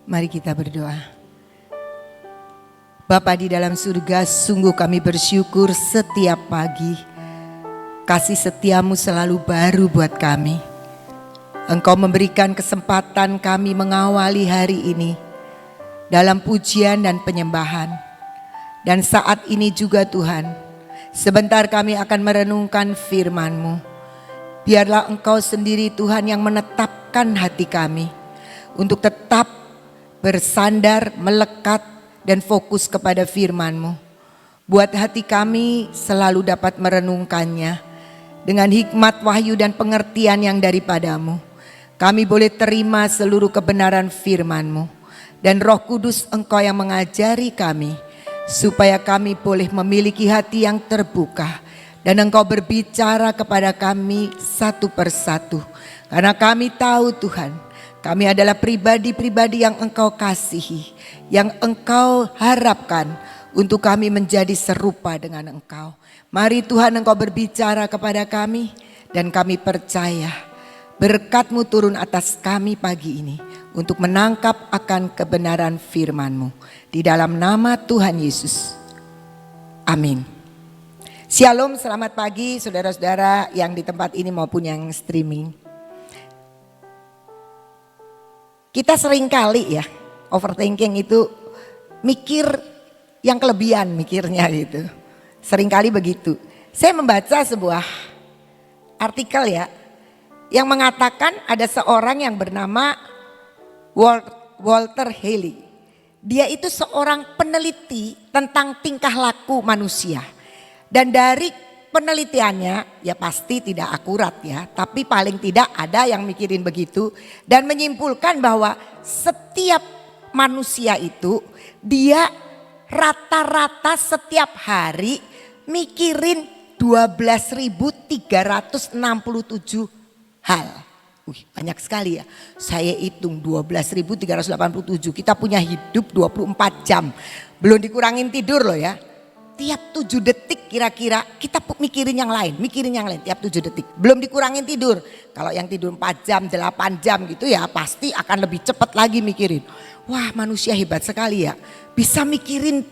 Mari kita berdoa. Bapa di dalam surga, sungguh kami bersyukur setiap pagi. Kasih setiamu selalu baru buat kami. Engkau memberikan kesempatan kami mengawali hari ini dalam pujian dan penyembahan. Dan saat ini juga Tuhan, sebentar kami akan merenungkan firman-Mu. Biarlah Engkau sendiri Tuhan yang menetapkan hati kami untuk tetap bersandar, melekat dan fokus kepada firman-Mu. Buat hati kami selalu dapat merenungkannya dengan hikmat, wahyu dan pengertian yang daripada-Mu. Kami boleh terima seluruh kebenaran firman-Mu. Dan Roh Kudus Engkau yang mengajari kami supaya kami boleh memiliki hati yang terbuka. Dan Engkau berbicara kepada kami satu persatu. Karena kami tahu Tuhan, kami adalah pribadi-pribadi yang Engkau kasihi, yang Engkau harapkan untuk kami menjadi serupa dengan Engkau. Mari Tuhan Engkau berbicara kepada kami dan kami percaya berkat-Mu turun atas kami pagi ini untuk menangkap akan kebenaran firman-Mu. Di dalam nama Tuhan Yesus. Amin. Shalom, selamat pagi saudara-saudara yang di tempat ini maupun yang streaming. Kita sering kali ya overthinking itu mikir yang kelebihan mikirnya gitu. Sering kali begitu. Saya membaca sebuah artikel ya yang mengatakan ada seorang yang bernama Walter Haley. Dia itu seorang peneliti tentang tingkah laku manusia. Dan dari penelitiannya ya pasti tidak akurat ya, tapi paling tidak ada yang mikirin begitu dan menyimpulkan bahwa setiap manusia itu dia rata-rata setiap hari mikirin 12.367 hal. Banyak sekali ya. Saya hitung 12.387. Kita punya hidup 24 jam. Belum dikurangin tidur loh ya. Tiap 7 detik kira-kira kita mikirin yang lain, tiap 7 detik. Belum dikurangin tidur. Kalau yang tidur 4 jam, 8 jam gitu ya pasti akan lebih cepat lagi mikirin. Wah, manusia hebat sekali ya. Bisa mikirin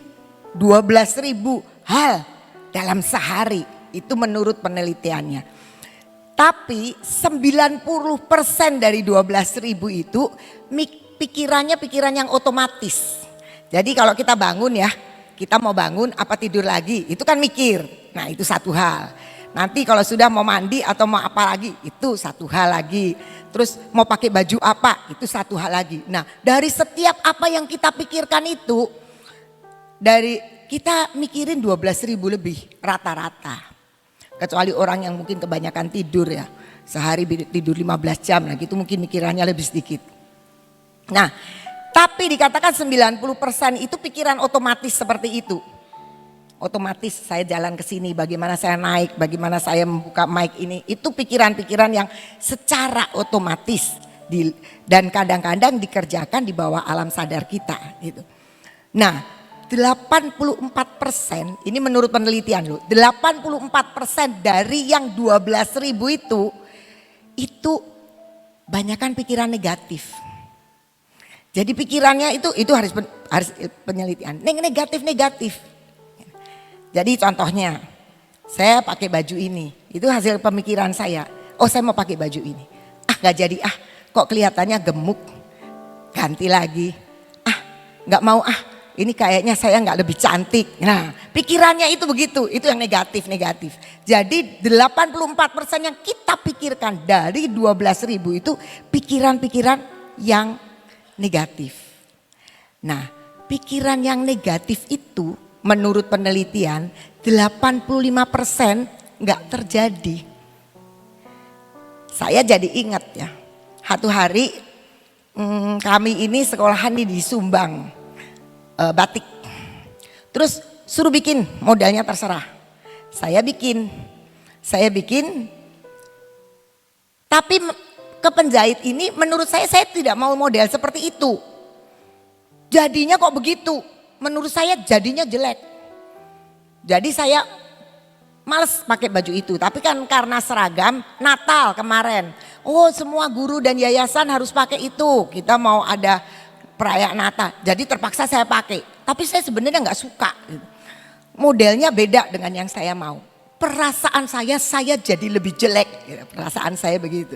12.000 hal dalam sehari. Itu menurut penelitiannya. Tapi 90% dari 12.000 itu pikiran yang otomatis. Jadi kalau kita bangun ya, kita mau bangun apa tidur lagi, itu kan mikir. Nah itu satu hal. Nanti kalau sudah mau mandi atau mau apa lagi, itu satu hal lagi. Terus mau pakai baju apa, itu satu hal lagi. Nah dari setiap apa yang kita pikirkan itu, dari kita mikirin 12.000 lebih rata-rata. Kecuali orang yang mungkin kebanyakan tidur ya. Sehari tidur 15 jam lah gitu mungkin mikirannya lebih sedikit. Nah tapi dikatakan 90% itu pikiran otomatis seperti itu. Otomatis saya jalan ke sini, bagaimana saya naik, bagaimana saya membuka mic ini. Itu pikiran-pikiran yang secara otomatis dan kadang-kadang dikerjakan di bawah alam sadar kita gitu. Nah 84% ini menurut penelitian loh. 84% dari yang 12.000 itu banyakan pikiran negatif. Jadi pikirannya itu harus penelitian. Negatif. Jadi contohnya saya pakai baju ini. Itu hasil pemikiran saya. Oh saya mau pakai baju ini. Gak jadi kok kelihatannya gemuk. Ganti lagi. Gak mau ini kayaknya saya gak lebih cantik. Nah pikirannya itu begitu. Itu yang negatif. Jadi 84% yang kita pikirkan dari 12.000 itu pikiran-pikiran yang negatif. Nah, pikiran yang negatif itu menurut penelitian 85% nggak terjadi. Saya jadi ingat ya, satu hari kami ini sekolahan di Sumbang batik. Terus suruh bikin, modalnya terserah. Saya bikin. Tapi ke penjahit ini menurut saya tidak mau model seperti itu. Jadinya kok begitu, menurut saya jadinya jelek. Jadi saya males pakai baju itu, tapi kan karena seragam Natal kemarin. Oh semua guru dan yayasan harus pakai itu, kita mau ada perayaan Natal. Jadi terpaksa saya pakai. Tapi saya sebenarnya nggak suka. Modelnya beda dengan yang saya mau. Perasaan saya jadi lebih jelek. Perasaan saya begitu.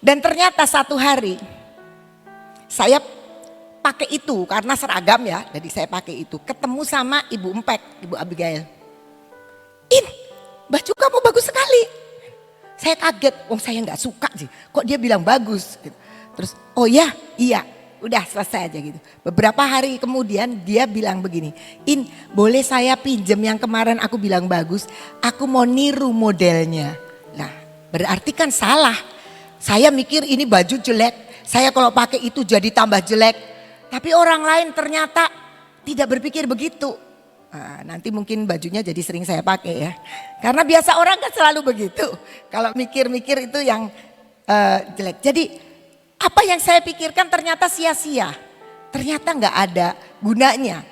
Dan ternyata satu hari saya pakai itu karena seragam ya. Jadi saya pakai itu. Ketemu sama Ibu Empek, Ibu Abigail. Baju kamu bagus sekali. Saya kaget, saya nggak suka sih. Kok dia bilang bagus? Terus, oh ya, iya, udah selesai aja gitu. Beberapa hari kemudian dia bilang begini, boleh saya pinjem yang kemarin aku bilang bagus? Aku mau niru modelnya. Nah, berarti kan salah. Saya mikir ini baju jelek. Saya kalau pakai itu jadi tambah jelek. Tapi orang lain ternyata tidak berpikir begitu. Nah, nanti mungkin bajunya jadi sering saya pakai ya. Karena biasa orang kan selalu begitu. Kalau mikir-mikir itu yang jelek. Jadi apa yang saya pikirkan ternyata sia-sia. Ternyata nggak ada gunanya.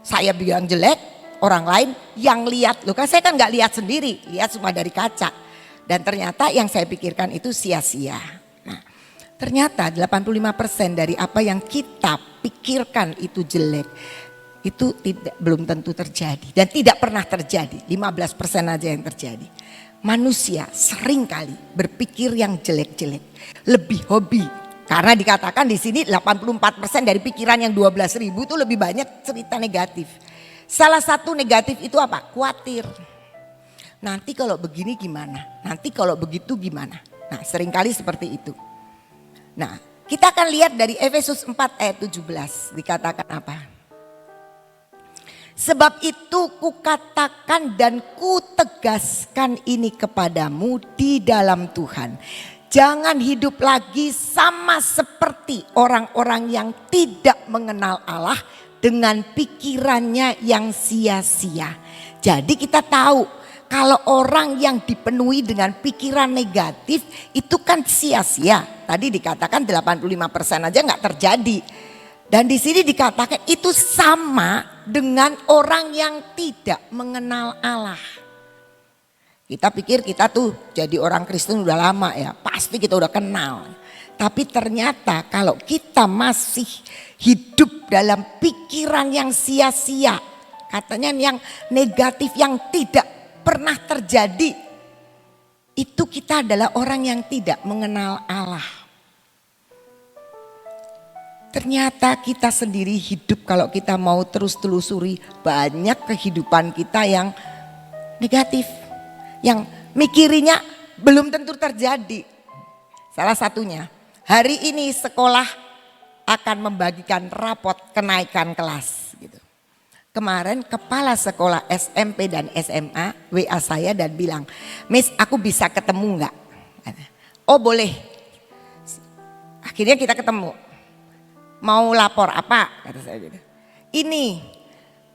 Saya bilang jelek, orang lain yang lihat. Loh kan saya kan nggak lihat sendiri, lihat cuma dari kaca. Dan ternyata yang saya pikirkan itu sia-sia. Nah, ternyata 85% dari apa yang kita pikirkan itu jelek. Itu belum tentu terjadi dan tidak pernah terjadi, 15% aja yang terjadi. Manusia sering kali berpikir yang jelek-jelek, lebih hobi. Karena dikatakan di sini 84% dari pikiran yang 12.000 itu lebih banyak cerita negatif. Salah satu negatif itu apa? Khawatir. Nanti kalau begini gimana? Nanti kalau begitu gimana? Nah seringkali seperti itu. Nah kita akan lihat dari Efesus 4 ayat 17 dikatakan apa? Sebab itu kukatakan dan kutegaskan ini kepadamu di dalam Tuhan. Jangan hidup lagi sama seperti orang-orang yang tidak mengenal Allah dengan pikirannya yang sia-sia. Jadi kita tahu kalau orang yang dipenuhi dengan pikiran negatif itu kan sia-sia. Tadi dikatakan 85% aja nggak terjadi. Dan di sini dikatakan itu sama dengan orang yang tidak mengenal Allah. Kita pikir kita tuh jadi orang Kristen udah lama ya, pasti kita udah kenal. Tapi ternyata kalau kita masih hidup dalam pikiran yang sia-sia, katanya yang negatif yang tidak pernah terjadi, itu kita adalah orang yang tidak mengenal Allah. Ternyata kita sendiri hidup kalau kita mau terus telusuri banyak kehidupan kita yang negatif. Yang mikirinya belum tentu terjadi. Salah satunya hari ini sekolah akan membagikan rapot kenaikan kelas. Gitu. Kemarin kepala sekolah SMP dan SMA WA saya dan bilang, Miss aku bisa ketemu enggak? Oh boleh. Akhirnya kita ketemu. Mau lapor apa? Kata saya gitu. Ini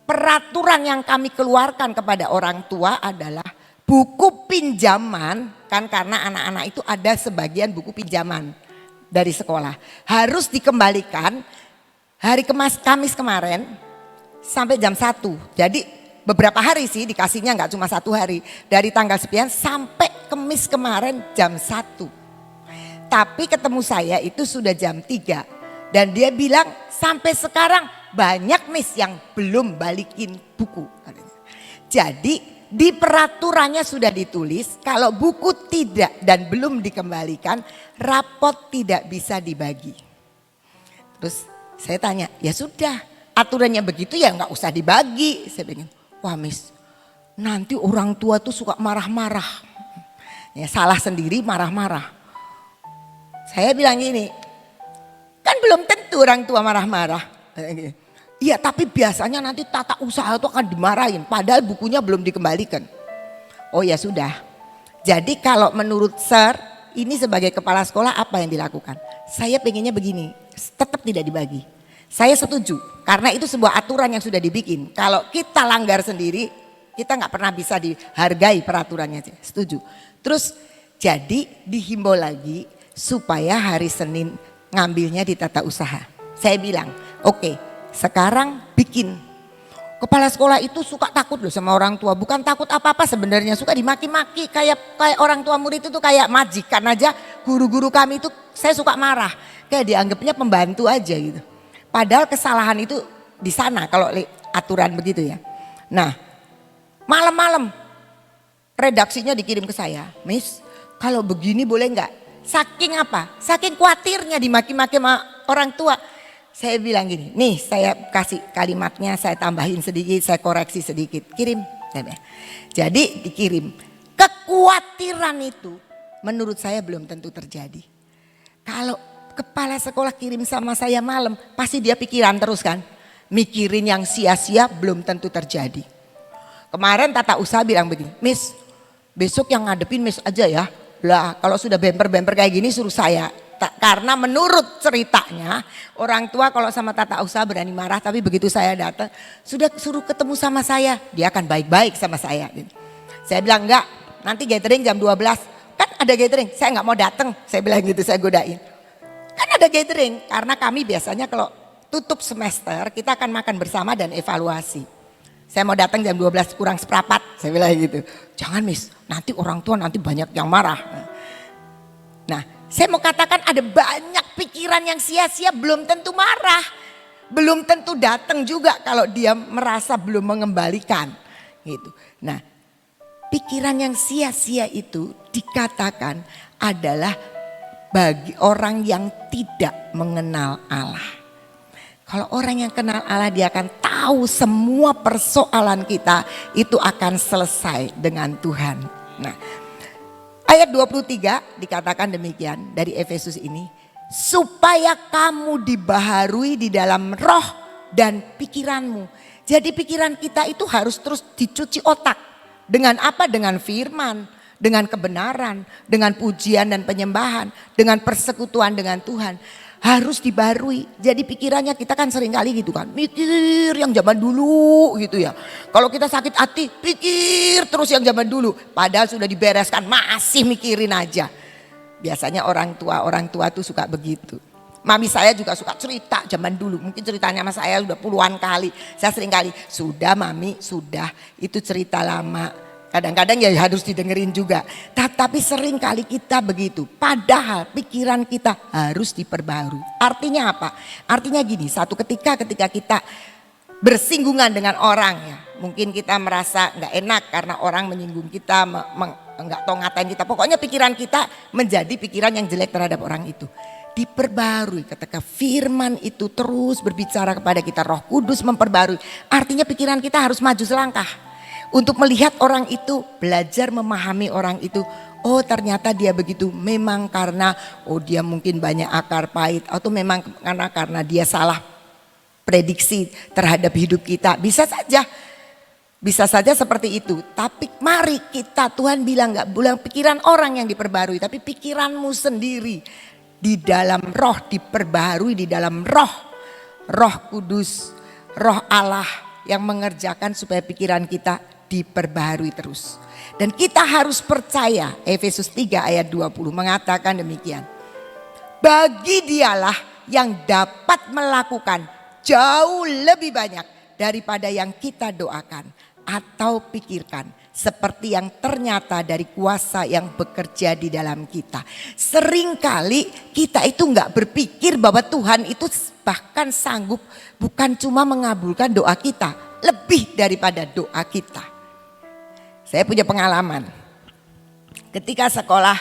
peraturan yang kami keluarkan kepada orang tua adalah buku pinjaman, kan karena anak-anak itu ada sebagian buku pinjaman dari sekolah. Harus dikembalikan hari Kamis kemarin sampai jam 1. Jadi beberapa hari sih dikasihnya nggak cuma 1 hari. Dari tanggal 9 sampai Kamis kemarin jam 1. Tapi ketemu saya itu sudah jam 3. Dan dia bilang sampai sekarang banyak Miss yang belum balikin buku. Jadi di peraturannya sudah ditulis kalau buku tidak dan belum dikembalikan rapot tidak bisa dibagi. Terus saya tanya ya sudah aturannya begitu ya nggak usah dibagi. Saya bilang wah Miss nanti orang tua tuh suka marah-marah. Ya salah sendiri marah-marah. Saya bilang gini. Kan belum tentu orang tua marah-marah. Iya tapi biasanya nanti tata usaha itu akan dimarahin. Padahal bukunya belum dikembalikan. Oh ya sudah. Jadi kalau menurut Sir ini sebagai kepala sekolah apa yang dilakukan? Saya pengennya begini. Tetap tidak dibagi. Saya setuju. Karena itu sebuah aturan yang sudah dibikin. Kalau kita langgar sendiri kita nggak pernah bisa dihargai peraturannya. Setuju. Terus jadi dihimbau lagi supaya hari Senin ngambilnya di tata usaha. Saya bilang, oke, sekarang bikin Kepala sekolah itu suka takut loh sama orang tua. Bukan takut apa-apa sebenarnya, suka dimaki-maki. Kayak orang tua murid itu kayak majikan aja. Guru-guru kami itu saya suka marah. Kayak dianggapnya pembantu aja gitu. Padahal kesalahan itu di sana kalau aturan begitu ya. Nah, malam-malam redaksinya dikirim ke saya. Miss, kalau begini boleh nggak? Saking apa? Saking khawatirnya dimaki-maki sama orang tua. Saya bilang gini, nih saya kasih kalimatnya, saya tambahin sedikit, saya koreksi sedikit, kirim. Jadi dikirim. Kekhawatiran itu menurut saya belum tentu terjadi. Kalau kepala sekolah kirim sama saya malam, pasti dia pikiran terus kan. Mikirin yang sia-sia belum tentu terjadi. Kemarin tata usaha bilang begini, Miss besok yang ngadepin Miss aja ya. Lah kalau sudah bemper-bemper kayak gini suruh saya. Karena menurut ceritanya orang tua kalau sama tata usaha berani marah, tapi begitu saya datang sudah suruh ketemu sama saya, dia akan baik-baik sama saya. Saya bilang enggak, nanti gathering jam 12, kan ada gathering, saya nggak mau datang, saya bilang gitu, saya godain. Kan ada gathering, karena kami biasanya kalau tutup semester kita akan makan bersama dan evaluasi. Saya mau datang jam 12 kurang seperempat, saya bilang gitu. Jangan Miss, nanti orang tua nanti banyak yang marah. Nah, saya mau katakan ada banyak pikiran yang sia-sia belum tentu marah. Belum tentu datang juga kalau dia merasa belum mengembalikan. Gitu. Nah, pikiran yang sia-sia itu dikatakan adalah bagi orang yang tidak mengenal Allah. Kalau orang yang kenal Allah dia akan tahu semua persoalan kita itu akan selesai dengan Tuhan. Nah, ayat 23 dikatakan demikian dari Efesus ini. Supaya kamu dibaharui di dalam roh dan pikiranmu. Jadi pikiran kita itu harus terus dicuci otak. Dengan apa? Dengan firman, dengan kebenaran, dengan pujian dan penyembahan, dengan persekutuan dengan Tuhan. Harus dibarui. Jadi pikirannya kita kan sering kali gitu kan. Mikir yang zaman dulu gitu ya. Kalau kita sakit hati pikir terus yang zaman dulu. Padahal sudah dibereskan masih mikirin aja. Biasanya orang tua tuh suka begitu. Mami saya juga suka cerita zaman dulu. Mungkin ceritanya sama saya udah puluhan kali. Saya sering kali, sudah mami sudah itu cerita lama. Kadang-kadang ya harus didengerin juga. Tapi sering kali kita begitu. Padahal pikiran kita harus diperbarui. Artinya apa? Artinya gini, satu ketika kita bersinggungan dengan orang ya. Mungkin kita merasa gak enak karena orang menyinggung kita, gak tau ngatain kita. Pokoknya pikiran kita menjadi pikiran yang jelek terhadap orang itu. Diperbarui ketika firman itu terus berbicara kepada kita. Roh Kudus memperbarui. Artinya pikiran kita harus maju selangkah. Untuk melihat orang itu, belajar memahami orang itu. Oh ternyata dia begitu memang karena dia mungkin banyak akar pahit. Atau memang karena dia salah prediksi terhadap hidup kita. Bisa saja seperti itu. Tapi mari kita, Tuhan bilang gak bilang pikiran orang yang diperbarui. Tapi pikiranmu sendiri di dalam roh diperbarui, di dalam roh. Roh Kudus, roh Allah yang mengerjakan supaya pikiran kita diperbaharui terus. Dan kita harus percaya, Efesus 3 ayat 20 mengatakan demikian. Bagi dialah yang dapat melakukan jauh lebih banyak daripada yang kita doakan atau pikirkan. Seperti yang ternyata dari kuasa yang bekerja di dalam kita. Seringkali kita itu gak berpikir bahwa Tuhan itu bahkan sanggup bukan cuma mengabulkan doa kita. Lebih daripada doa kita. Saya punya pengalaman. Ketika sekolah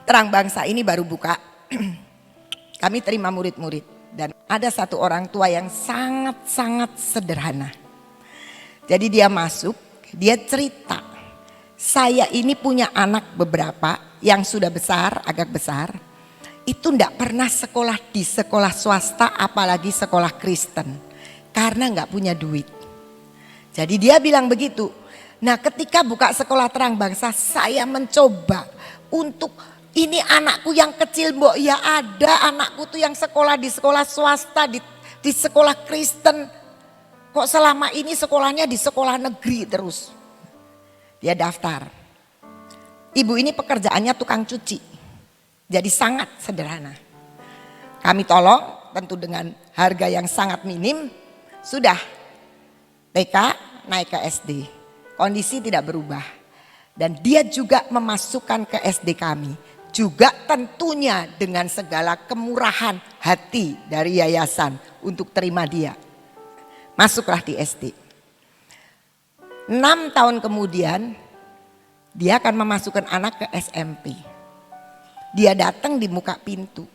Terang Bangsa ini baru buka. Kami terima murid-murid. Dan ada satu orang tua yang sangat-sangat sederhana. Jadi dia masuk, dia cerita. Saya ini punya anak beberapa yang sudah besar, agak besar. Itu enggak pernah sekolah di sekolah swasta apalagi sekolah Kristen. Karena enggak punya duit. Jadi dia bilang begitu. Nah ketika buka sekolah Terang Bangsa saya mencoba untuk ini anakku yang kecil mbok ya ada anakku tuh yang sekolah di sekolah swasta di sekolah Kristen. Kok selama ini sekolahnya di sekolah negeri terus. Dia daftar. Ibu ini pekerjaannya tukang cuci. Jadi sangat sederhana. Kami tolong tentu dengan harga yang sangat minim. Sudah TK naik ke SD. Kondisi tidak berubah. Dan dia juga memasukkan ke SD kami. Juga tentunya dengan segala kemurahan hati dari yayasan untuk terima dia. Masuklah di SD. 6 tahun kemudian dia akan memasukkan anak ke SMP. Dia datang di muka pintu.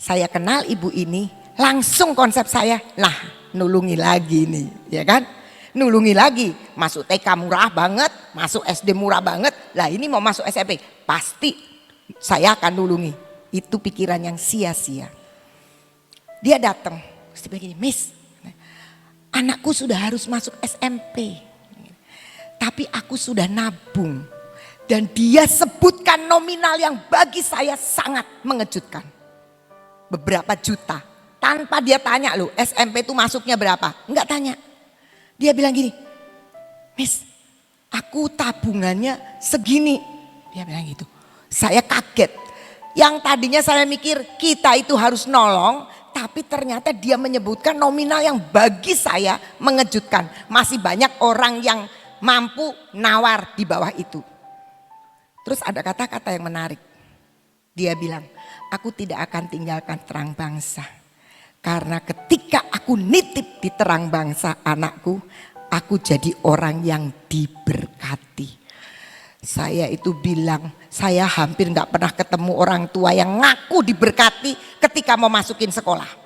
Saya kenal ibu ini, langsung konsep saya, nah nulungi lagi nih, ya kan? Nulungi lagi, masuk TK murah banget, masuk SD murah banget, lah ini mau masuk SMP, pasti saya akan nulungi. Itu pikiran yang sia-sia. Dia datang, seperti begini, Miss, anakku sudah harus masuk SMP, tapi aku sudah nabung. Dan dia sebutkan nominal yang bagi saya sangat mengejutkan. Beberapa juta. Tanpa dia tanya loh, SMP itu masuknya berapa? Enggak tanya. Dia bilang gini, Miss, aku tabungannya segini. Dia bilang gitu. Saya kaget. Yang tadinya saya mikir kita itu harus nolong, tapi ternyata dia menyebutkan nominal yang bagi saya mengejutkan. Masih banyak orang yang mampu nawar di bawah itu. Terus ada kata-kata yang menarik. Dia bilang, aku tidak akan tinggalkan terang bangsa. Karena ketika aku nitip di terang bangsa anakku, aku jadi orang yang diberkati. Saya itu bilang, saya hampir gak pernah ketemu orang tua yang ngaku diberkati ketika mau masukin sekolah.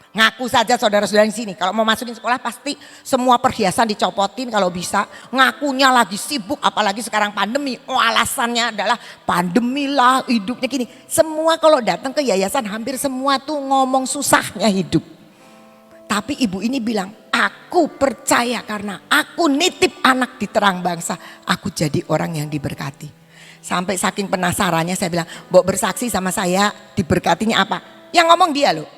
Ngaku saja saudara-saudara di sini, kalau mau masukin sekolah pasti semua perhiasan dicopotin kalau bisa. Ngakunya lagi sibuk, apalagi sekarang pandemi. Oh, alasannya adalah pandemi lah, hidupnya gini. Semua kalau datang ke yayasan hampir semua tuh ngomong susahnya hidup. Tapi ibu ini bilang, aku percaya karena aku nitip anak di terang bangsa, aku jadi orang yang diberkati. Sampai saking penasarannya saya bilang, Mbok bersaksi sama saya, diberkatinya apa? Yang ngomong dia loh.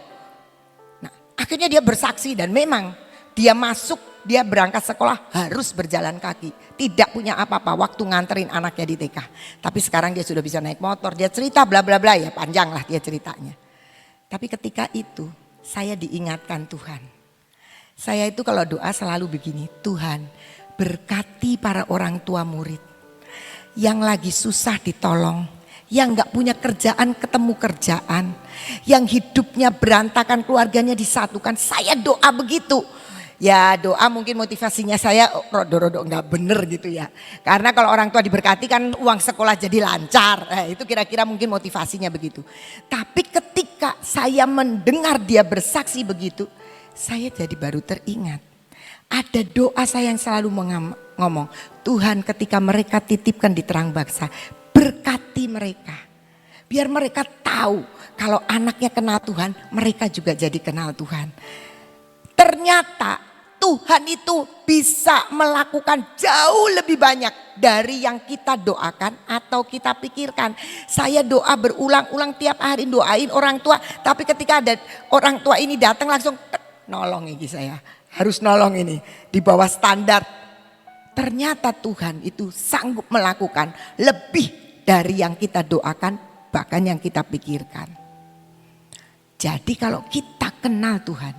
Akhirnya dia bersaksi dan memang dia masuk, dia berangkat sekolah harus berjalan kaki. Tidak punya apa-apa waktu nganterin anaknya di TK. Tapi sekarang dia sudah bisa naik motor, dia cerita bla bla bla, ya panjang lah dia ceritanya. Tapi ketika itu saya diingatkan Tuhan. Saya itu kalau doa selalu begini, Tuhan berkati para orang tua murid yang lagi susah ditolong, yang gak punya kerjaan ketemu kerjaan, yang hidupnya berantakan keluarganya disatukan. Saya doa begitu. Ya doa mungkin motivasinya saya rodo-rodo gak bener gitu ya. Karena kalau orang tua diberkati kan uang sekolah jadi lancar. Itu kira-kira mungkin motivasinya begitu. Tapi ketika saya mendengar dia bersaksi begitu, saya jadi baru teringat. Ada doa saya yang selalu ngomong, Tuhan ketika mereka titipkan di terang bangsa, berkati mereka. Biar mereka tahu kalau anaknya kenal Tuhan, mereka juga jadi kenal Tuhan. Ternyata Tuhan itu bisa melakukan jauh lebih banyak dari yang kita doakan atau kita pikirkan. Saya doa berulang-ulang tiap hari doain orang tua. Tapi ketika ada orang tua ini datang langsung nolong ini saya. Harus nolong ini di bawah standar. Ternyata Tuhan itu sanggup melakukan lebih dari yang kita doakan, bahkan yang kita pikirkan. Jadi kalau kita kenal Tuhan,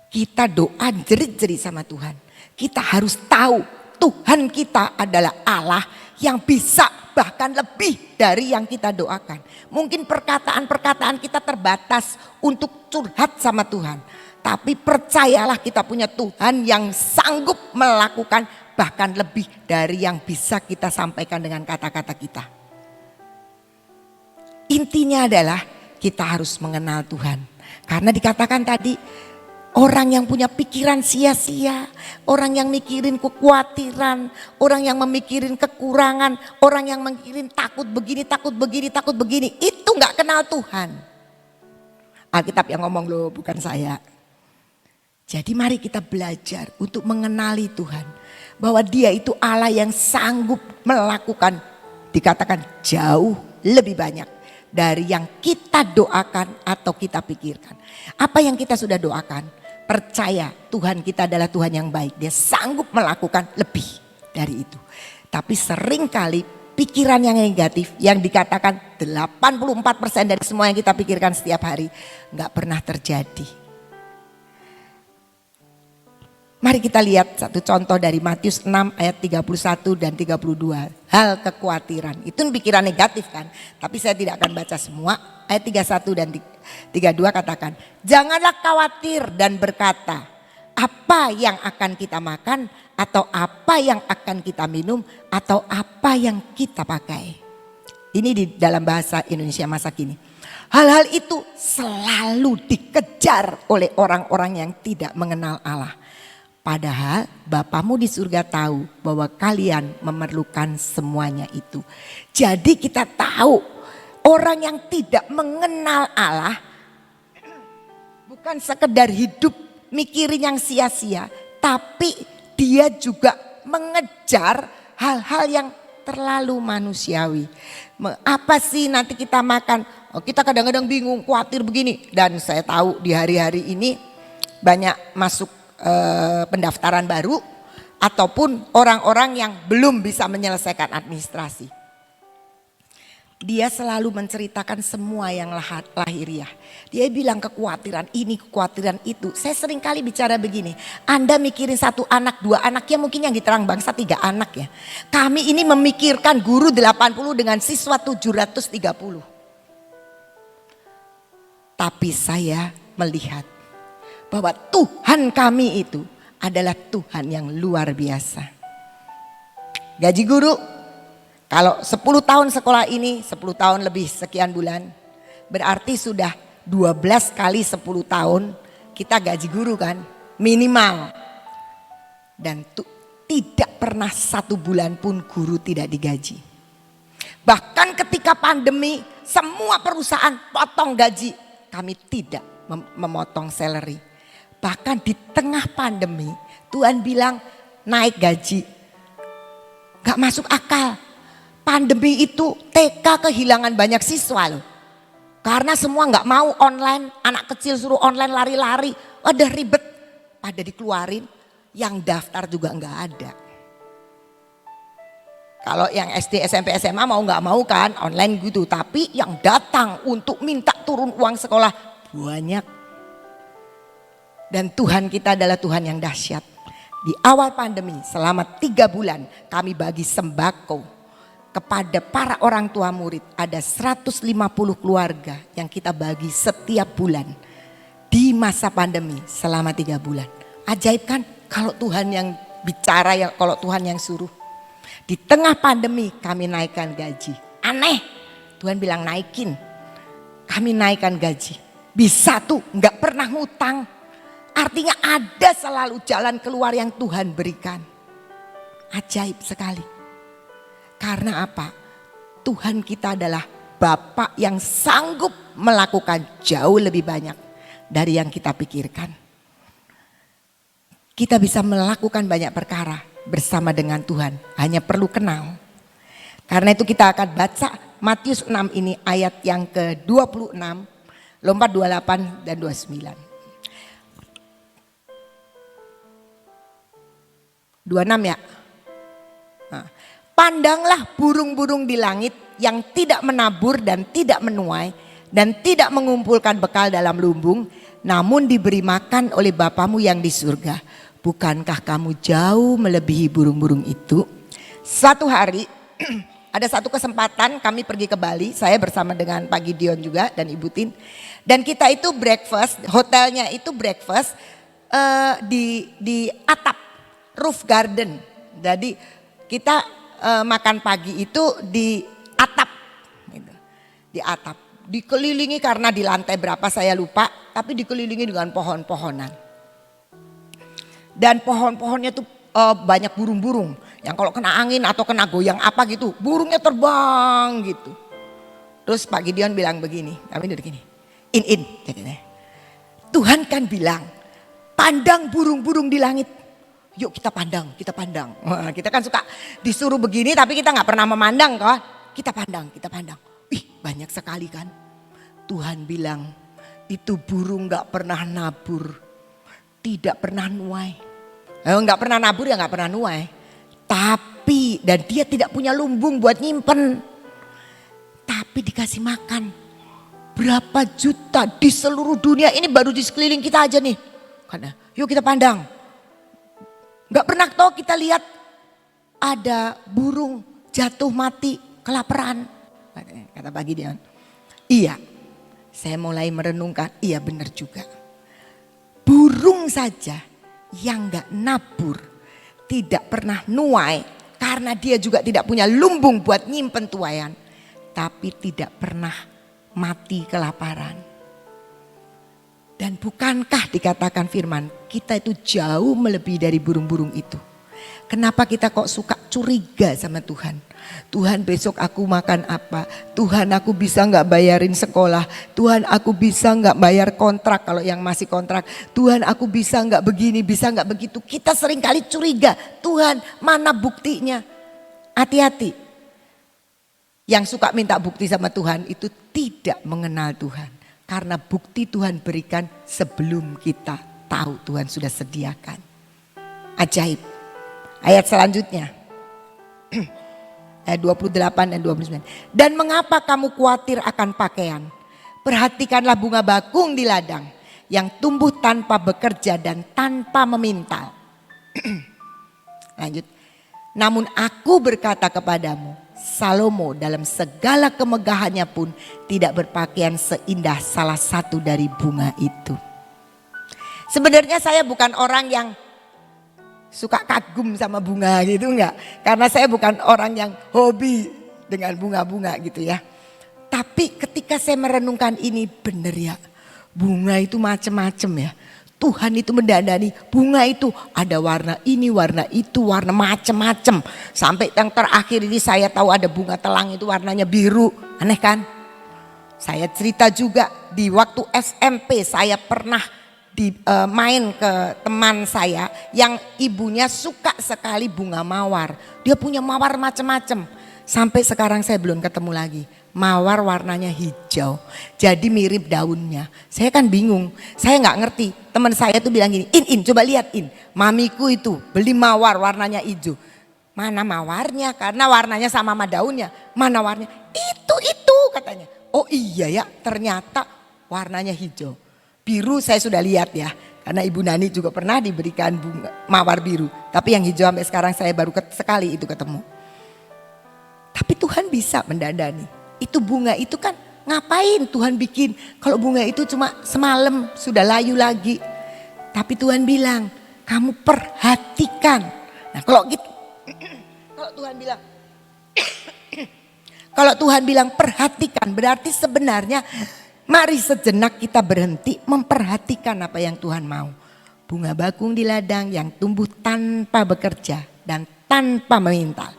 kita doa jerit-jerit sama Tuhan, kita harus tahu Tuhan kita adalah Allah yang bisa bahkan lebih dari yang kita doakan. Mungkin perkataan-perkataan kita terbatas untuk curhat sama Tuhan. Tapi percayalah kita punya Tuhan yang sanggup melakukan bahkan lebih dari yang bisa kita sampaikan dengan kata-kata kita. Intinya adalah kita harus mengenal Tuhan. Karena dikatakan tadi orang yang punya pikiran sia-sia, orang yang mikirin kekhawatiran, orang yang memikirin kekurangan, orang yang mikirin takut begini, takut begini, takut begini, itu gak kenal Tuhan. Alkitab yang ngomong loh, bukan saya. Jadi mari kita belajar untuk mengenali Tuhan. Bahwa dia itu Allah yang sanggup melakukan, dikatakan jauh lebih banyak dari yang kita doakan atau kita pikirkan. Apa yang kita sudah doakan, percaya Tuhan kita adalah Tuhan yang baik. Dia sanggup melakukan lebih dari itu. Tapi seringkali pikiran yang negatif yang dikatakan 84% dari semua yang kita pikirkan setiap hari gak pernah terjadi. Mari kita lihat satu contoh dari Matius 6 ayat 31 dan 32. Hal kekhawatiran. Itu pikiran negatif kan. Tapi saya tidak akan baca semua. Ayat 31 dan 32 katakan. Janganlah khawatir dan berkata, apa yang akan kita makan, atau apa yang akan kita minum, atau apa yang kita pakai. Ini di dalam bahasa Indonesia masa kini. Hal-hal itu selalu dikejar oleh orang-orang yang tidak mengenal Allah. Padahal Bapamu di surga tahu bahwa kalian memerlukan semuanya itu. Jadi kita tahu orang yang tidak mengenal Allah bukan sekedar hidup mikirin yang sia-sia. Tapi dia juga mengejar hal-hal yang terlalu manusiawi. Apa sih nanti kita makan? Oh, kita kadang-kadang bingung, khawatir begini. Dan saya tahu di hari-hari ini banyak masuk pendaftaran baru ataupun orang-orang yang belum bisa menyelesaikan administrasi. Dia selalu menceritakan semua yang lahiriah. Dia bilang kekhawatiran ini, kekhawatiran itu. Saya sering kali bicara begini. Anda mikirin 1 anak, 2 anak, ya mungkin yang di Terang Bangsa 3 anak ya. Kami ini memikirkan guru 80 dengan siswa 730. Tapi saya melihat bahwa Tuhan kami itu adalah Tuhan yang luar biasa. Gaji guru, kalau 10 tahun sekolah ini, 10 tahun lebih sekian bulan, berarti sudah 12 kali 10 tahun kita gaji guru kan, minimal. Dan tidak pernah 1 bulan pun guru tidak digaji. Bahkan ketika pandemi, semua perusahaan potong gaji, kami tidak memotong salary. Bahkan di tengah pandemi Tuhan bilang naik gaji. Gak masuk akal. Pandemi itu TK kehilangan banyak siswa loh. Karena semua gak mau online. Anak kecil suruh online lari-lari. Udah ribet. Pada dikeluarin. Yang daftar juga gak ada. Kalau yang SD, SMP, SMA mau gak mau kan online gitu. Tapi yang datang untuk minta turun uang sekolah banyak. Dan Tuhan kita adalah Tuhan yang dahsyat. Di awal pandemi selama 3 bulan kami bagi sembako kepada para orang tua murid. Ada 150 keluarga yang kita bagi setiap bulan. Di masa pandemi selama 3 bulan. Ajaib kan kalau Tuhan yang bicara, ya kalau Tuhan yang suruh. Di tengah pandemi kami naikkan gaji. Aneh, Tuhan bilang naikin. Kami naikkan gaji. Bisa tuh, gak pernah ngutang. Artinya ada selalu jalan keluar yang Tuhan berikan. Ajaib sekali. Karena apa? Tuhan kita adalah Bapa yang sanggup melakukan jauh lebih banyak dari yang kita pikirkan. Kita bisa melakukan banyak perkara bersama dengan Tuhan. Hanya perlu kenal. Karena itu kita akan baca Matius 6 ini ayat yang ke-26, lompat 28 dan 29. 26 ya. Nah, pandanglah burung-burung di langit yang tidak menabur dan tidak menuai dan tidak mengumpulkan bekal dalam lumbung, namun diberi makan oleh Bapamu yang di surga. Bukankah kamu jauh melebihi burung-burung itu? Suatu hari ada satu kesempatan kami pergi ke Bali, saya bersama dengan Pak Gideon juga dan Ibu Tin. Dan kita itu breakfast, hotelnya itu breakfast di atap. Roof garden. Jadi kita makan pagi itu di atap. Gitu. Di atap. Dikelilingi karena di lantai berapa saya lupa. Tapi dikelilingi dengan pohon-pohonan. Dan pohon-pohonnya tuh banyak burung-burung. Yang kalau kena angin atau kena goyang apa gitu. Burungnya terbang gitu. Terus Pak Gideon bilang begini. Kami duduk gini. In. Tuhan kan bilang. Pandang burung-burung di langit. Yuk kita pandang. Wah, kita kan suka disuruh begini tapi kita gak pernah memandang kok. Kita pandang. Ih banyak sekali kan. Tuhan bilang itu burung gak pernah nabur. Tidak pernah nuai. Gak pernah nabur ya gak pernah nuai. Tapi dan dia tidak punya lumbung buat nyimpen. Tapi dikasih makan. Berapa juta di seluruh dunia ini baru di sekeliling kita aja nih. Karena yuk kita pandang. Gak pernah tahu kita lihat ada burung jatuh mati kelaparan. Kata Pak Gideon. Iya, saya mulai merenungkan, iya benar juga. Burung saja yang gak nabur, tidak pernah nuai, karena dia juga tidak punya lumbung buat nyimpen tuaian. Tapi tidak pernah mati kelaparan. Dan bukankah dikatakan firman, kita itu jauh melebihi dari burung-burung itu. Kenapa kita kok suka curiga sama Tuhan? Tuhan besok aku makan apa? Tuhan aku bisa gak bayarin sekolah? Tuhan aku bisa gak bayar kontrak kalau yang masih kontrak? Tuhan aku bisa gak begini, bisa gak begitu? Kita sering kali curiga, Tuhan mana buktinya? Hati-hati. Yang suka minta bukti sama Tuhan itu tidak mengenal Tuhan. Karena bukti Tuhan berikan sebelum kita tahu Tuhan sudah sediakan. Ajaib. Ayat selanjutnya. Ayat 28 dan 29. Dan mengapa kamu khawatir akan pakaian? Perhatikanlah bunga bakung di ladang yang tumbuh tanpa bekerja dan tanpa memintal. Lanjut. Namun aku berkata kepadamu, Salomo dalam segala kemegahannya pun tidak berpakaian seindah salah satu dari bunga itu. Sebenarnya saya bukan orang yang suka kagum sama bunga gitu enggak. Karena saya bukan orang yang hobi dengan bunga-bunga gitu ya. Tapi ketika saya merenungkan ini benar ya. Bunga itu macam-macam ya. Tuhan itu mendandani bunga itu ada warna ini, warna itu, warna macam-macam. Sampai yang terakhir ini saya tahu ada bunga telang itu warnanya biru. Aneh kan? Saya cerita juga di waktu SMP saya pernah main ke teman saya yang ibunya suka sekali bunga mawar. Dia punya mawar macam-macam. Sampai sekarang saya belum ketemu lagi. Mawar warnanya hijau. Jadi mirip daunnya. Saya kan bingung. Saya nggak ngerti. Teman saya tuh bilang gini, In coba lihat In. Mamiku itu beli mawar warnanya hijau. Mana mawarnya? Karena warnanya sama daunnya. Mana warnanya? Itu katanya. Oh iya ya, ternyata warnanya hijau. Biru saya sudah lihat ya. Karena Ibu Nani juga pernah diberikan bunga mawar biru. Tapi yang hijau sampai sekarang saya baru sekali itu ketemu. Tapi Tuhan bisa mendandani. Itu bunga itu kan ngapain Tuhan bikin. Kalau bunga itu cuma semalam sudah layu lagi. Tapi Tuhan bilang kamu perhatikan. Nah kalau gitu, kalau Tuhan bilang kalau Tuhan bilang perhatikan berarti sebenarnya mari sejenak kita berhenti memperhatikan apa yang Tuhan mau. Bunga bakung di ladang yang tumbuh tanpa bekerja dan tanpa memintal.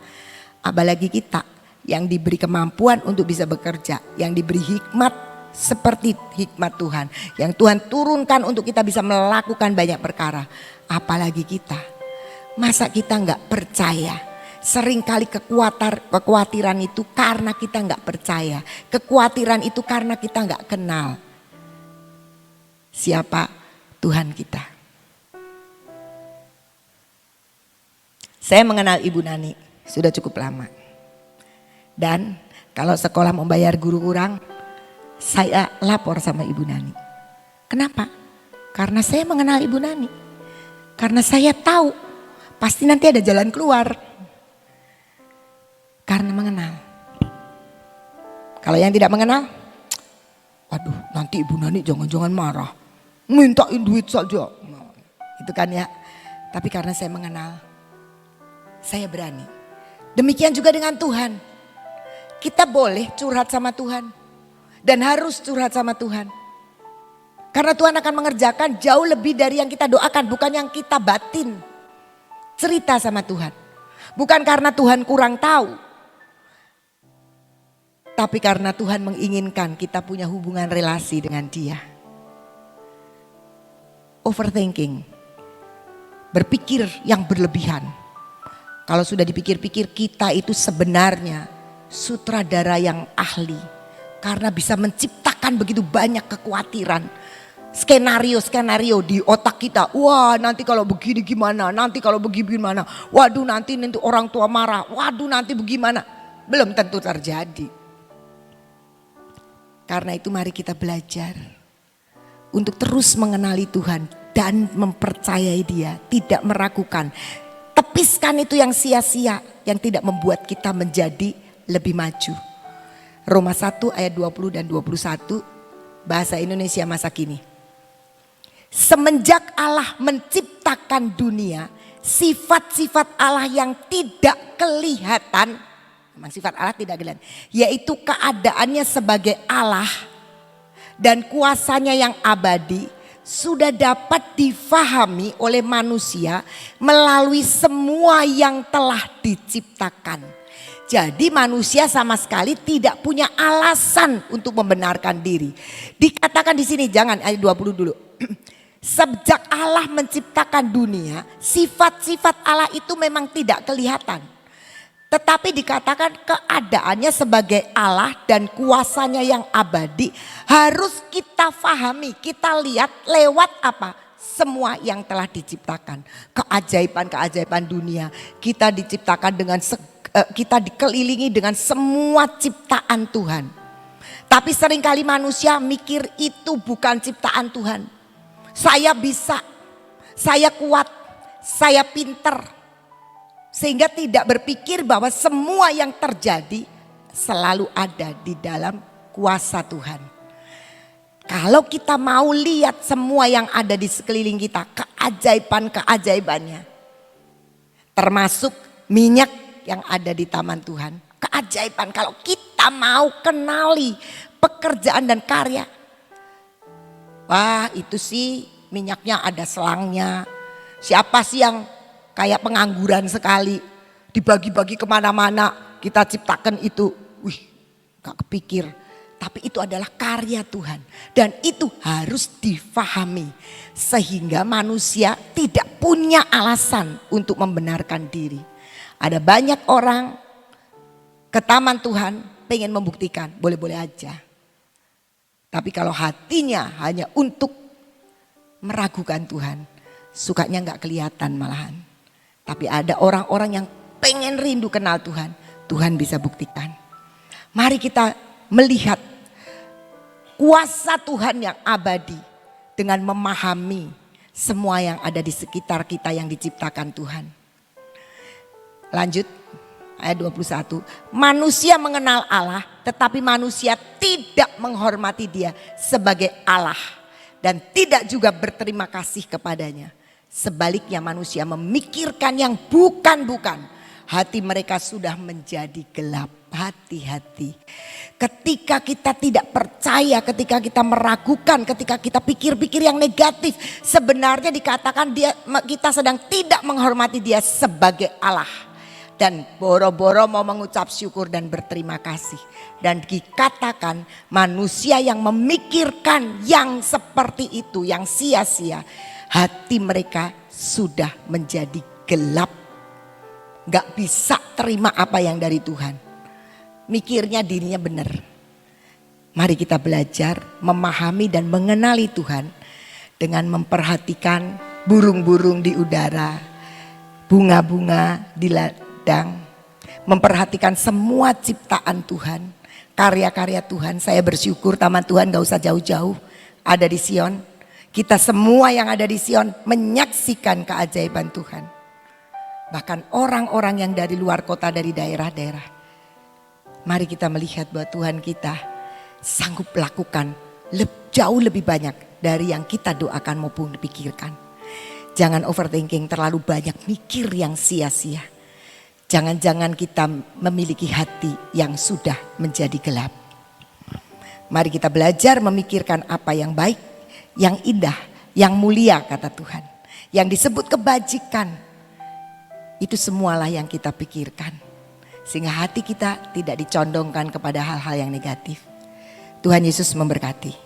Apalagi kita yang diberi kemampuan untuk bisa bekerja, yang diberi hikmat seperti hikmat Tuhan, yang Tuhan turunkan untuk kita bisa melakukan banyak perkara. Apalagi kita, masa kita nggak percaya? Seringkali kekhawatiran itu karena kita nggak percaya, kekhawatiran itu karena kita nggak kenal siapa Tuhan kita. Saya mengenal Ibu Nani sudah cukup lama. Dan kalau sekolah membayar guru kurang, saya lapor sama Ibu Nani. Kenapa? Karena saya mengenal Ibu Nani. Karena saya tahu pasti nanti ada jalan keluar. Karena mengenal. Kalau yang tidak mengenal, waduh nanti Ibu Nani jangan-jangan marah. Mintain duit saja. Itu kan ya. Tapi karena saya mengenal, saya berani. Demikian juga dengan Tuhan. Kita boleh curhat sama Tuhan. Dan harus curhat sama Tuhan. Karena Tuhan akan mengerjakan jauh lebih dari yang kita doakan. Bukan yang kita batin. Cerita sama Tuhan. Bukan karena Tuhan kurang tahu. Tapi karena Tuhan menginginkan kita punya hubungan relasi dengan Dia. Overthinking. Berpikir yang berlebihan. Kalau sudah dipikir-pikir kita itu sebenarnya sutradara yang ahli. Karena bisa menciptakan begitu banyak kekhawatiran. Skenario-skenario di otak kita. Wah nanti kalau begini gimana, nanti kalau begini gimana. Waduh nanti orang tua marah, waduh nanti bagaimana. Belum tentu terjadi. Karena itu mari kita belajar. Untuk terus mengenali Tuhan dan mempercayai Dia. Tidak meragukan. Tepiskan itu yang sia-sia, yang tidak membuat kita menjadi lebih maju. Roma 1 ayat 20 dan 21 bahasa Indonesia masa kini. Semenjak Allah menciptakan dunia, sifat-sifat Allah yang tidak kelihatan, memang sifat Allah tidak kelihatan, yaitu keadaannya sebagai Allah dan kuasanya yang abadi, sudah dapat difahami oleh manusia melalui semua yang telah diciptakan. Jadi manusia sama sekali tidak punya alasan untuk membenarkan diri. Dikatakan di sini, jangan ayat 20 dulu. Sejak Allah menciptakan dunia, sifat-sifat Allah itu memang tidak kelihatan. Tetapi dikatakan keadaannya sebagai Allah dan kuasanya yang abadi harus kita fahami, kita lihat lewat apa? Semua yang telah diciptakan. Keajaiban-keajaiban dunia. Kita diciptakan dengan kita dikelilingi dengan semua ciptaan Tuhan. Tapi seringkali manusia mikir itu bukan ciptaan Tuhan. Saya bisa, saya kuat, saya pinter. Sehingga tidak berpikir bahwa semua yang terjadi selalu ada di dalam kuasa Tuhan. Kalau kita mau lihat semua yang ada di sekeliling kita, keajaiban-keajaibannya. Termasuk minyak yang ada di taman Tuhan. Keajaiban kalau kita mau kenali pekerjaan dan karya. Wah itu sih minyaknya ada selangnya. Siapa sih yang kayak pengangguran sekali. Dibagi-bagi kemana-mana kita ciptakan itu. Wih gak kepikir. Tapi itu adalah karya Tuhan. Dan itu harus difahami. Sehingga manusia tidak punya alasan untuk membenarkan diri. Ada banyak orang ke taman Tuhan pengen membuktikan. Boleh-boleh aja. Tapi kalau hatinya hanya untuk meragukan Tuhan, sukanya nggak kelihatan malahan. Tapi ada orang-orang yang pengen rindu kenal Tuhan, Tuhan bisa buktikan. Mari kita melihat kuasa Tuhan yang abadi dengan memahami semua yang ada di sekitar kita yang diciptakan Tuhan. Lanjut. Ayat 21, manusia mengenal Allah tetapi manusia tidak menghormati dia sebagai Allah dan tidak juga berterima kasih kepadanya. Sebaliknya manusia memikirkan yang bukan-bukan. Hati mereka sudah menjadi gelap. Hati-hati. Ketika kita tidak percaya, ketika kita meragukan, ketika kita pikir-pikir yang negatif. Sebenarnya dikatakan kita sedang tidak menghormati dia sebagai Allah. Dan boro-boro mau mengucap syukur dan berterima kasih. Dan dikatakan manusia yang memikirkan yang seperti itu, yang sia-sia. Hati mereka sudah menjadi gelap. Gak bisa terima apa yang dari Tuhan. Mikirnya dirinya benar. Mari kita belajar memahami dan mengenali Tuhan. Dengan memperhatikan burung-burung di udara. Bunga-bunga di memperhatikan semua ciptaan Tuhan, karya-karya Tuhan. Saya bersyukur taman Tuhan gak usah jauh-jauh, ada di Sion. Kita semua yang ada di Sion menyaksikan keajaiban Tuhan. Bahkan orang-orang yang dari luar kota, dari daerah-daerah. Mari kita melihat bahwa Tuhan kita sanggup lakukan jauh lebih banyak dari yang kita doakan maupun pikirkan. Jangan overthinking, terlalu banyak mikir yang sia-sia. Jangan-jangan kita memiliki hati yang sudah menjadi gelap. Mari kita belajar memikirkan apa yang baik, yang indah, yang mulia kata Tuhan. Yang disebut kebajikan, itu semualah yang kita pikirkan. Sehingga hati kita tidak dicondongkan kepada hal-hal yang negatif. Tuhan Yesus memberkati.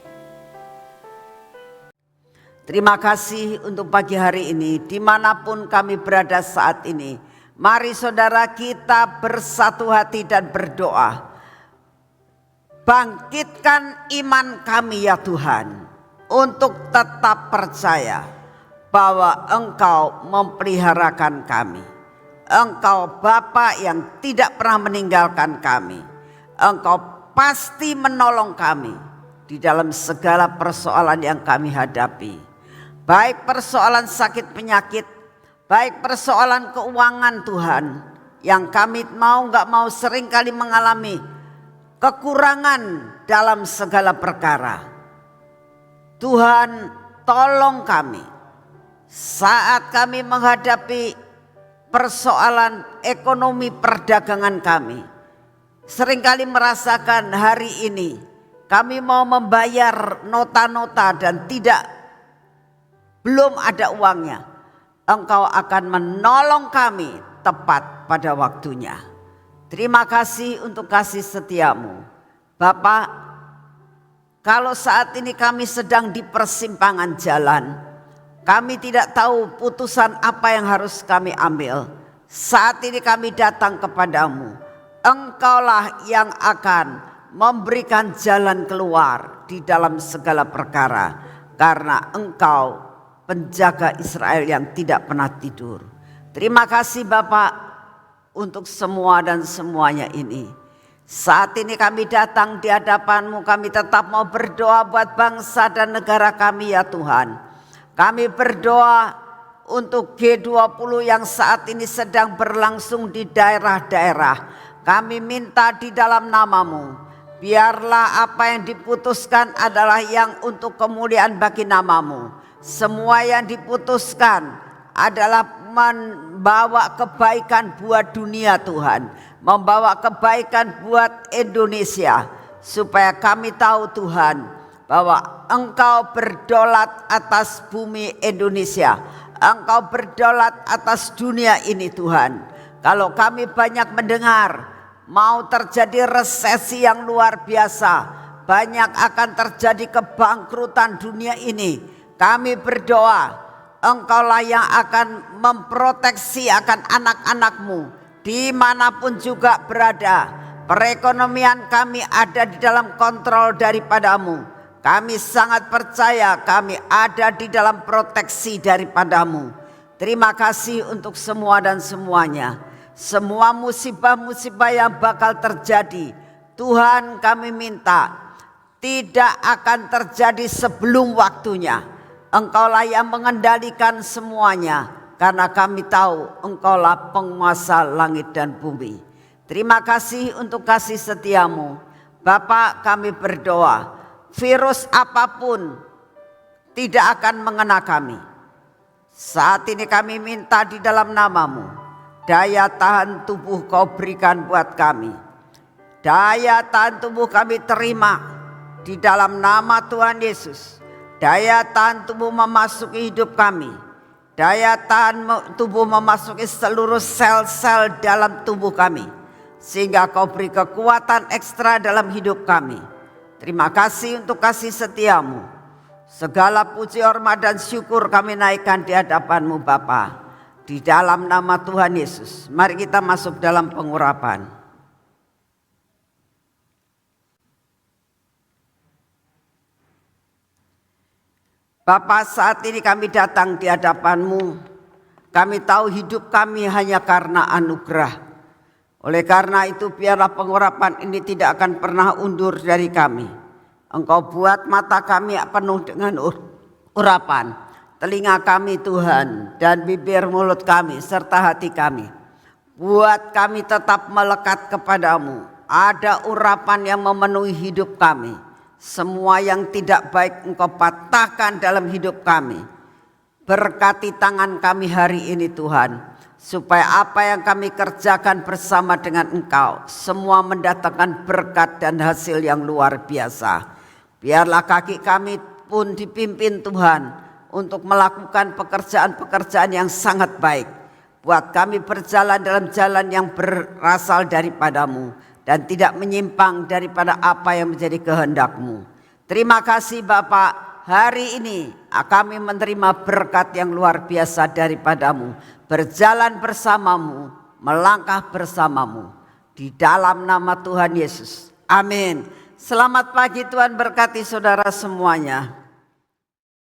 Terima kasih untuk pagi hari ini, dimanapun kami berada saat ini. Mari saudara kita bersatu hati dan berdoa. Bangkitkan iman kami ya Tuhan. Untuk tetap percaya bahwa Engkau memeliharakan kami. Engkau Bapa yang tidak pernah meninggalkan kami. Engkau pasti menolong kami di dalam segala persoalan yang kami hadapi. Baik persoalan sakit penyakit, baik persoalan keuangan Tuhan, yang kami mau nggak mau seringkali mengalami kekurangan dalam segala perkara. Tuhan, tolong kami saat kami menghadapi persoalan ekonomi perdagangan kami. Seringkali merasakan hari ini kami mau membayar nota-nota dan belum ada uangnya. Engkau akan menolong kami tepat pada waktunya. Terima kasih untuk kasih setiamu. Bapak, kalau saat ini kami sedang di persimpangan jalan, kami tidak tahu putusan apa yang harus kami ambil. Saat ini kami datang kepadamu. Engkaulah yang akan memberikan jalan keluar di dalam segala perkara. Karena engkau penjaga Israel yang tidak pernah tidur. Terima kasih Bapak untuk semua dan semuanya ini. Saat ini kami datang di hadapan-Mu, kami tetap mau berdoa buat bangsa dan negara kami ya Tuhan. Kami berdoa untuk G20 yang saat ini sedang berlangsung di daerah-daerah. Kami minta di dalam nama-Mu, biarlah apa yang diputuskan adalah yang untuk kemuliaan bagi nama-Mu. Semua yang diputuskan adalah membawa kebaikan buat dunia Tuhan, membawa kebaikan buat Indonesia, supaya kami tahu Tuhan bahwa Engkau berdaulat atas bumi Indonesia, Engkau berdaulat atas dunia ini Tuhan. Kalau kami banyak mendengar mau terjadi resesi yang luar biasa, banyak akan terjadi kebangkrutan dunia ini, kami berdoa Engkaulah yang akan memproteksi akan anak-anak-Mu dimanapun juga berada. Perekonomian kami ada di dalam kontrol daripada-Mu. Kami sangat percaya kami ada di dalam proteksi daripada-Mu. Terima kasih untuk semua dan semuanya. Semua musibah-musibah yang bakal terjadi, Tuhan kami minta tidak akan terjadi sebelum waktunya. Engkaulah yang mengendalikan semuanya, karena kami tahu Engkaulah penguasa langit dan bumi. Terima kasih untuk kasih setiamu. Bapak, kami berdoa, virus apapun tidak akan mengena kami. Saat ini kami minta di dalam nama-Mu, daya tahan tubuh Kau berikan buat kami. Daya tahan tubuh kami terima di dalam nama Tuhan Yesus. Daya tahan tubuh memasuki hidup kami. Daya tahan tubuh memasuki seluruh sel-sel dalam tubuh kami. Sehingga Kau beri kekuatan ekstra dalam hidup kami. Terima kasih untuk kasih setiamu. Segala puji, hormat dan syukur kami naikkan di hadapan-Mu Bapa. Di dalam nama Tuhan Yesus. Mari kita masuk dalam pengurapan. Bapa, saat ini kami datang di hadapan-Mu. Kami tahu hidup kami hanya karena anugerah. Oleh karena itu biarlah pengurapan ini tidak akan pernah undur dari kami. Engkau buat mata kami penuh dengan urapan, telinga kami Tuhan, dan bibir mulut kami serta hati kami. Buat kami tetap melekat kepadamu. Ada urapan yang memenuhi hidup kami. Semua yang tidak baik Engkau patahkan dalam hidup kami. Berkati tangan kami hari ini Tuhan, supaya apa yang kami kerjakan bersama dengan Engkau semua mendatangkan berkat dan hasil yang luar biasa. Biarlah kaki kami pun dipimpin Tuhan untuk melakukan pekerjaan-pekerjaan yang sangat baik. Buat kami berjalan dalam jalan yang berasal daripada-Mu dan tidak menyimpang daripada apa yang menjadi kehendak-Mu. Terima kasih Bapak, hari ini kami menerima berkat yang luar biasa daripada-Mu. Berjalan bersama-Mu, melangkah bersama-Mu. Di dalam nama Tuhan Yesus. Amin. Selamat pagi, Tuhan berkati saudara semuanya.